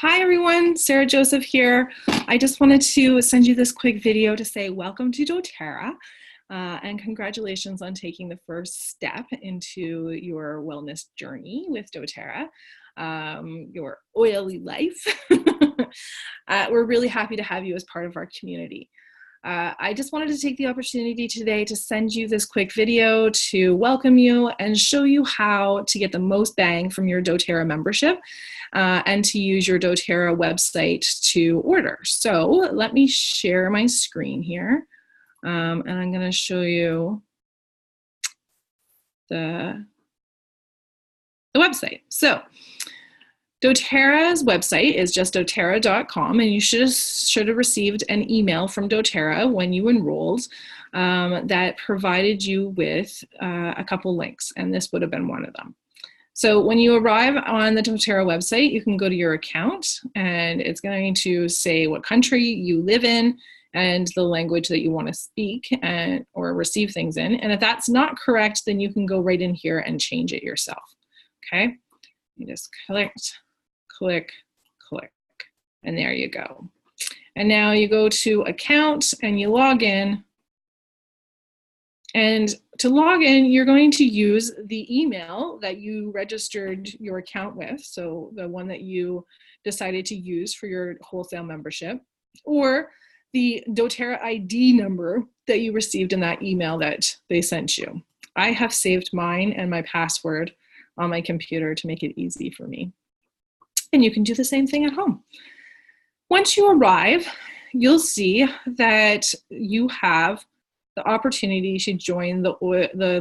Hi everyone, Sarah Joseph here. I just wanted to send you this quick video to say welcome to doTERRA and congratulations on taking the first step into your wellness journey with doTERRA, your oily life. We're really happy to have you as part of our community. I just wanted to take the opportunity today to send you this quick video to welcome you and show you how to get the most bang from your doTERRA membership and to use your doTERRA website to order. So let me share my screen here and I'm going to show you the website. So doTERRA's website is just doTERRA.com, and you should have received an email from doTERRA when you enrolled that provided you with a couple links, and this would have been one of them. So when you arrive on the doTERRA website, you can go to your account, and it's going to say what country you live in and the language that you want to speak or receive things in. And if that's not correct, then you can go right in here and change it yourself. Okay, you just click, and there you go. And now you go to account and you log in. And to log in, you're going to use the email that you registered your account with, so the one that you decided to use for your wholesale membership, or the doTERRA ID number that you received in that email that they sent you. I have saved mine and my password on my computer to make it easy for me. And you can do the same thing at home. Once you arrive, you'll see that you have the opportunity to join the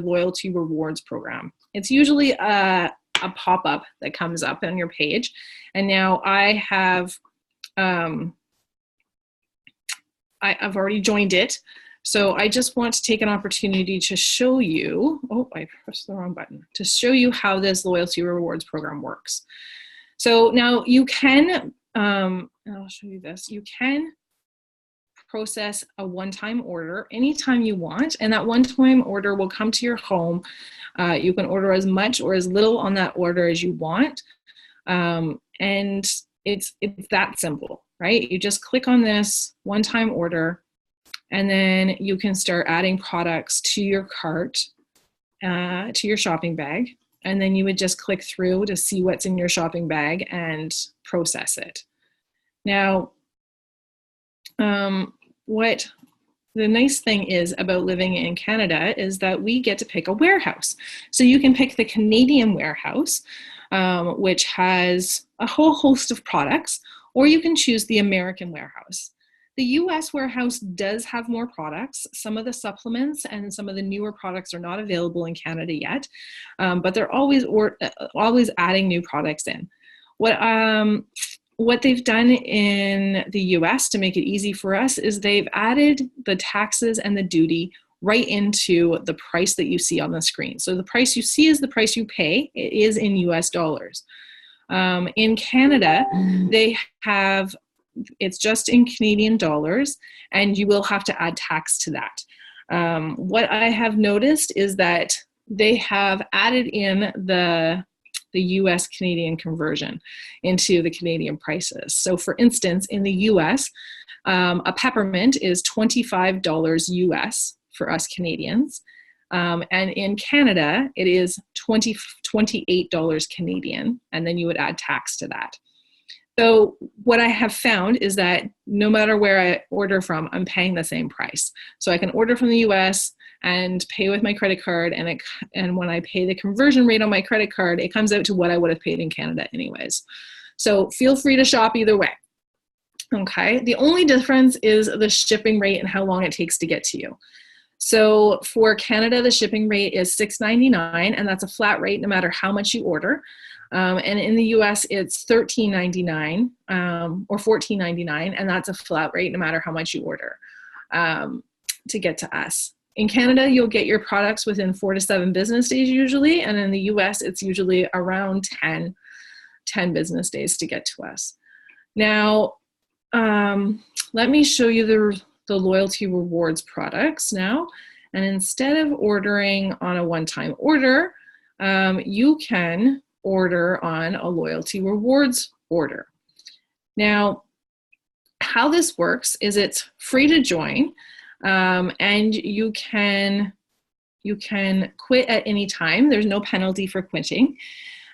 loyalty rewards program. It's usually a pop-up that comes up on your page. And now I've already joined it. So I just want to take an opportunity to show you, oh, I pressed the wrong button, to show you how this loyalty rewards program works. So now you can, I'll show you this, you can process a one-time order anytime you want, and that one-time order will come to your home. You can order as much or as little on that order as you want, and it's that simple, right? You just click on this one-time order, and then you can start adding products to your cart, to your shopping bag, and then you would just click through to see what's in your shopping bag and process it. Now, what the nice thing is about living in Canada is that we get to pick a warehouse. So you can pick the Canadian warehouse, which has a whole host of products, or you can choose the American warehouse. The US warehouse does have more products. Some of the supplements and some of the newer products are not available in Canada yet, but they're always adding new products in. What they've done in the US to make it easy for us is they've added the taxes and the duty right into the price that you see on the screen. So the price you see is the price you pay. It is in US dollars. In Canada, they have, it's just in Canadian dollars, and you will have to add tax to that. What I have noticed is that they have added in the US Canadian conversion into the Canadian prices. So for instance, in the US, a peppermint is $25 US for us Canadians. And in Canada, it is $28 Canadian, and then you would add tax to that. So what I have found is that no matter where I order from, I'm paying the same price. So I can order from the US and pay with my credit card, and when I pay the conversion rate on my credit card, it comes out to what I would have paid in Canada anyways. So feel free to shop either way. Okay, the only difference is the shipping rate and how long it takes to get to you. So for Canada, the shipping rate is $6.99, and that's a flat rate no matter how much you order. And in the US, it's $13.99 or $14.99, and that's a flat rate no matter how much you order to get to us. In Canada, you'll get your products within 4 to 7 business days usually, and in the US, it's usually around 10 business days to get to us. Now, let me show you the loyalty rewards products now. And instead of ordering on a one-time order, you can order on a loyalty rewards order. Now, how this works is it's free to join, and you can quit at any time. There's no penalty for quitting.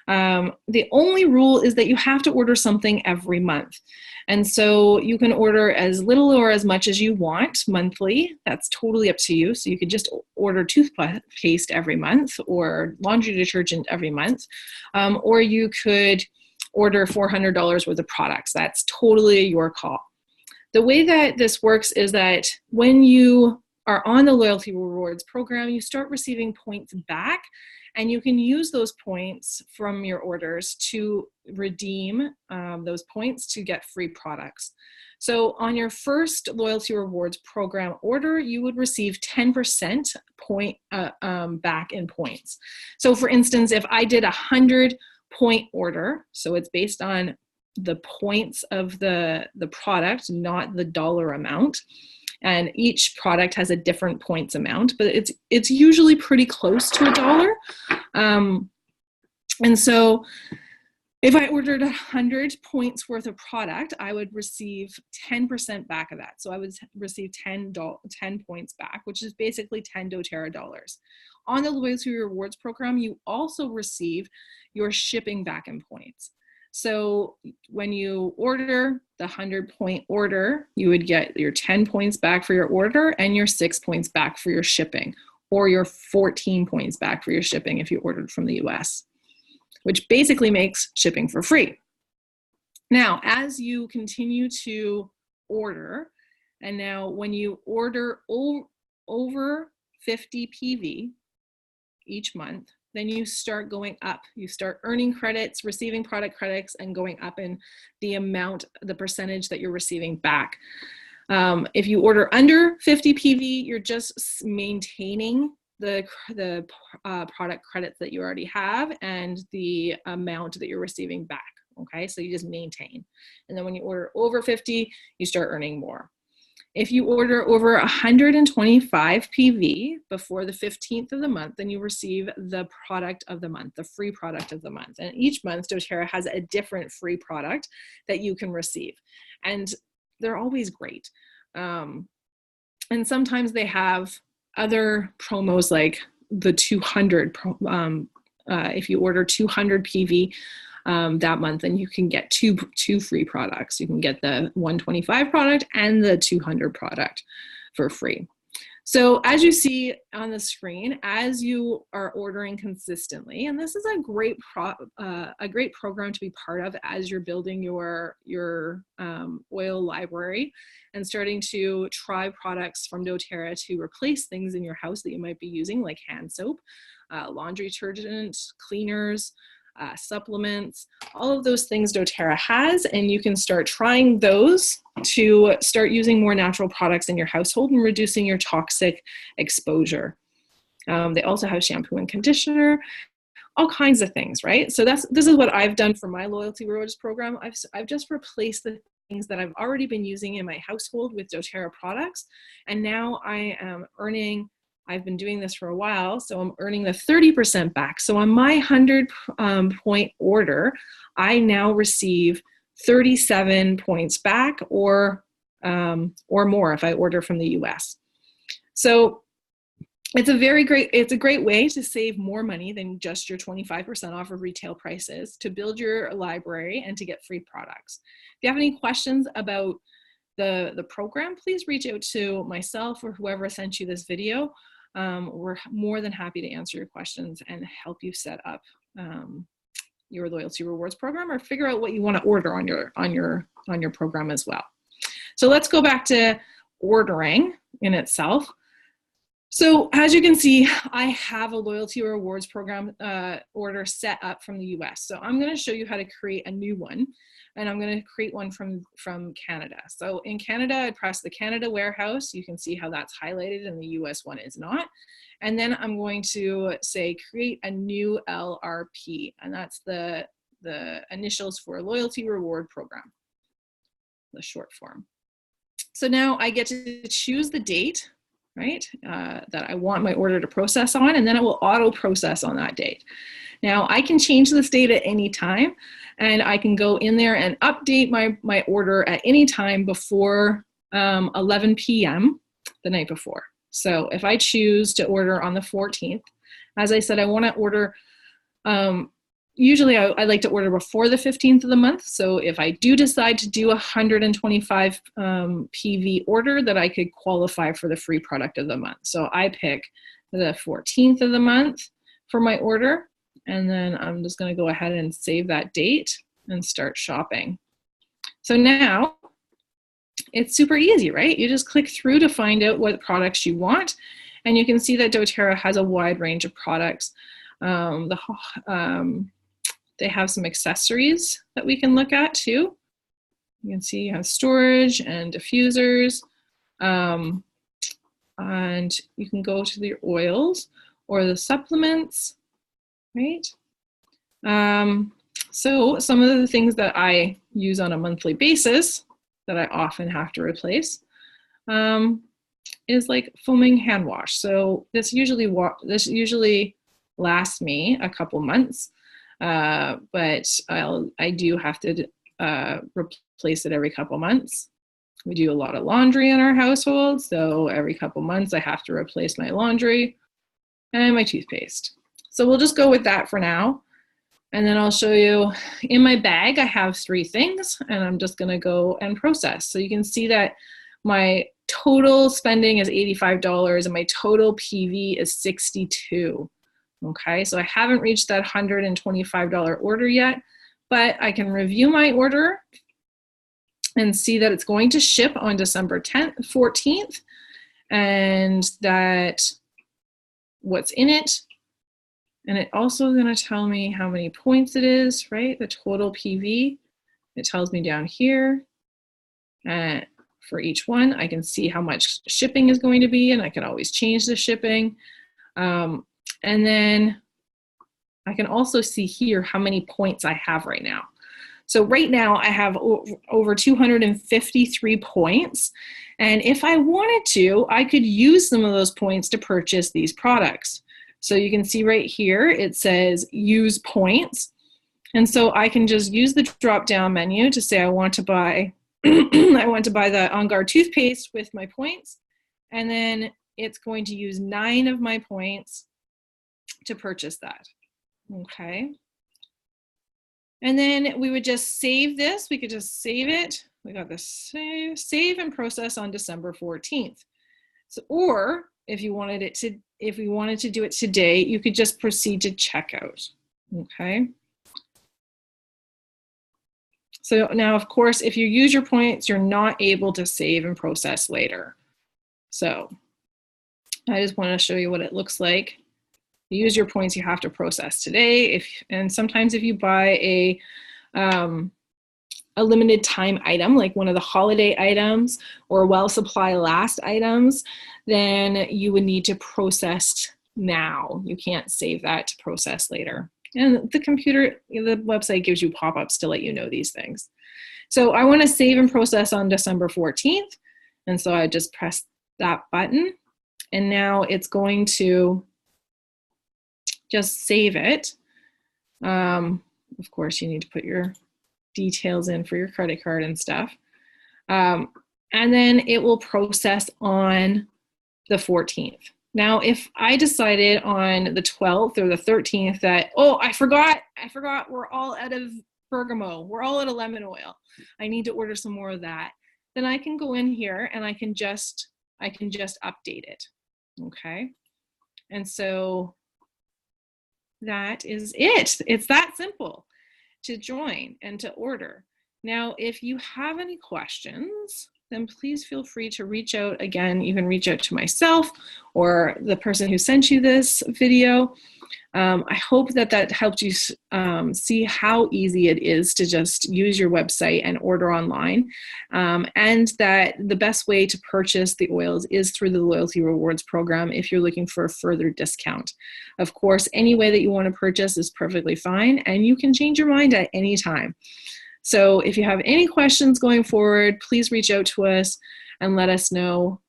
The only rule is that you have to order something every month. And so you can order as little or as much as you want monthly. That's totally up to you. So you could just order toothpaste every month or laundry detergent every month. Or you could order $400 worth of products. That's totally your call. The way that this works is that when you are on the loyalty rewards program, you start receiving points back, and you can use those points from your orders to redeem those points to get free products. So on your first loyalty rewards program order, you would receive 10% back in points. So for instance, if I did a 100-point order, so it's based on the points of the product, not the dollar amount. And each product has a different points amount, but it's usually pretty close to $1. And so if I ordered 100 points worth of product, I would receive 10% back of that. So I would receive 10 points back, which is basically 10 doTERRA dollars. On the loyalty rewards program, you also receive your shipping back in points. So when you order the 100-point order, you would get your 10 points back for your order and your 6 points back for your shipping, or your 14 points back for your shipping if you ordered from the US, which basically makes shipping for free. Now, as you continue to order, and now when you order over 50 PV each month, then you start going up. You start earning credits, receiving product credits, and going up in the amount, the percentage that you're receiving back. If you order under 50 PV, you're just maintaining the product credits that you already have and the amount that you're receiving back, okay? So you just maintain. And then when you order over 50, you start earning more. If you order over 125 PV before the 15th of the month, then you receive the product of the month, the free product of the month. And each month, doTERRA has a different free product that you can receive. And they're always great. And sometimes they have other promos like the 200, if you order 200 PV, that month, and you can get two free products. You can get the 125 product and the 200 product for free. So as you see on the screen, as you are ordering consistently, and this is a great program to be part of as you're building your oil library and starting to try products from doTERRA to replace things in your house that you might be using, like hand soap, laundry detergent, cleaners, supplements, all of those things doTERRA has, and you can start trying those to start using more natural products in your household and reducing your toxic exposure. They also have shampoo and conditioner, all kinds of things, right? So this is what I've done for my loyalty rewards program. I've just replaced the things that I've already been using in my household with doTERRA products, and now I am earning. I've been doing this for a while, so I'm earning the 30% back. So on my 100-point order, I now receive 37 points back, or more if I order from the US. So it's a great way to save more money than just your 25% off of retail prices, to build your library and to get free products. If you have any questions about the program, please reach out to myself or whoever sent you this video. We're more than happy to answer your questions and help you set up your loyalty rewards program, or figure out what you want to order on your program as well. So let's go back to ordering in itself. So as you can see, I have a loyalty rewards program order set up from the US. So I'm going to show you how to create a new one, and I'm going to create one from Canada. So in Canada, I press the Canada warehouse. You can see how that's highlighted, and the US one is not. And then I'm going to say create a new LRP, and that's the initials for loyalty reward program, the short form. So now I get to choose the date right? That I want my order to process on, and then it will auto process on that date. Now I can change this date at any time, and I can go in there and update my order at any time before 11 p.m. the night before. So if I choose to order on the 14th, as I said, I want to order, usually I like to order before the 15th of the month. So if I do decide to do a 125 PV order, that I could qualify for the free product of the month. So I pick the 14th of the month for my order, and then I'm just going to go ahead and save that date and start shopping. So now it's super easy, right? You just click through to find out what products you want, and you can see that doTERRA has a wide range of products. They have some accessories that we can look at too. You can see you have storage and diffusers, and you can go to the oils or the supplements, right? So some of the things that I use on a monthly basis that I often have to replace is like foaming hand wash. So this usually lasts me a couple months, but I do have to replace it every couple months. We do a lot of laundry in our household, so every couple months I have to replace my laundry and my toothpaste. So we'll just go with that for now. And then I'll show you in my bag, I have 3 things, and I'm just gonna go and process. So you can see that my total spending is $85 and my total PV is $62. Okay, so I haven't reached that $125 order yet, but I can review my order and see that it's going to ship on December 14th, and that what's in it. And it also is going to tell me how many points it is, right? The total PV. It tells me down here. And for each one, I can see how much shipping is going to be, and I can always change the shipping. And then I can also see here how many points I have right now. So right now I have over 253 points. And if I wanted to, I could use some of those points to purchase these products. So you can see right here, it says use points. And so I can just use the drop-down menu to say I want to buy, I want to buy the On Guard toothpaste with my points. And then it's going to use 9 of my points to purchase that, okay? And then we would just save this. We could just save it. We got this save and process on December 14th. So, or if you wanted it to, if we wanted to do it today, you could just proceed to checkout, okay? So now, of course, if you use your points, you're not able to save and process later. So I just want to show you what it looks like. You use your points, you have to process today. And sometimes if you buy a limited time item, like one of the holiday items or well supply last items, then you would need to process now. You can't save that to process later. And the website gives you pop-ups to let you know these things. So I want to save and process on December 14th. And so I just press that button, and now it's going to just save it. Of course, you need to put your details in for your credit card and stuff. And then it will process on the 14th. Now, if I decided on the 12th or the 13th that, oh, I forgot, we're all out of bergamot, we're all out of lemon oil, I need to order some more of that, then I can go in here and I can just update it, okay? And so that is it. It's that simple to join and to order. Now, if you have any questions, then please feel free to reach out. Again, you can reach out to myself or the person who sent you this video. I hope that helped you see how easy it is to just use your website and order online, and that the best way to purchase the oils is through the Loyalty Rewards program if you're looking for a further discount. Of course, any way that you want to purchase is perfectly fine, and you can change your mind at any time. So if you have any questions going forward, please reach out to us and let us know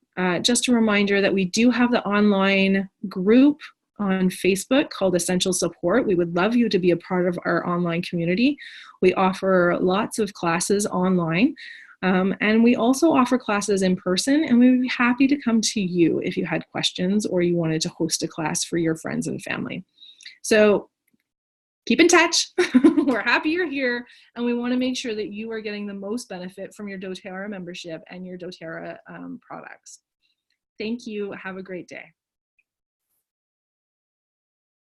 Just a reminder that we do have the online group on Facebook called Essential Support. We would love you to be a part of our online community. We offer lots of classes online, and we also offer classes in person, and we would be happy to come to you if you had questions or you wanted to host a class for your friends and family. So keep in touch. We're happy you're here, and we want to make sure that you are getting the most benefit from your doTERRA membership and your doTERRA products. Thank you. Have a great day.